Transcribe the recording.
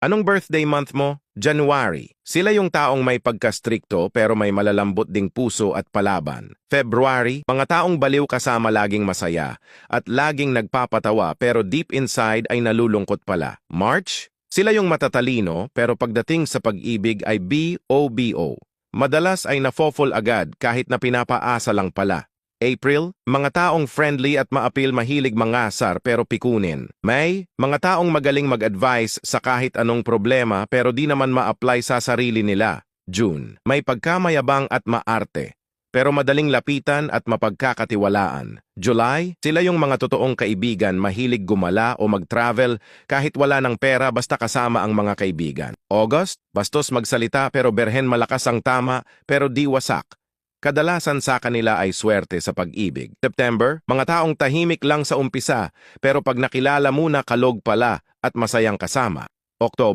Anong birthday month mo? January. Sila yung taong may pagka-strikto pero may malalambot ding puso at palaban. February, mga taong baliw kasama laging masaya at laging nagpapatawa pero deep inside ay nalulungkot pala. March, sila yung matatalino pero pagdating sa pag-ibig ay BOBO. Madalas ay nafo-fall agad kahit na pinapaasa lang pala. April, mga taong friendly at maapil mahilig mangasar pero pikunin. May, mga taong magaling mag-advise sa kahit anong problema pero di naman ma-apply sa sarili nila. June, may pagkamayabang at maarte pero madaling lapitan at mapagkakatiwalaan. July, sila yung mga totoong kaibigan mahilig gumala o mag-travel kahit wala ng pera basta kasama ang mga kaibigan. August, bastos magsalita pero berhen malakas ang tama pero di wasak. Kadalasan sa kanila ay swerte sa pag-ibig. September, mga taong tahimik lang sa umpisa, pero pag nakilala muna kalog pala at masayang kasama. October,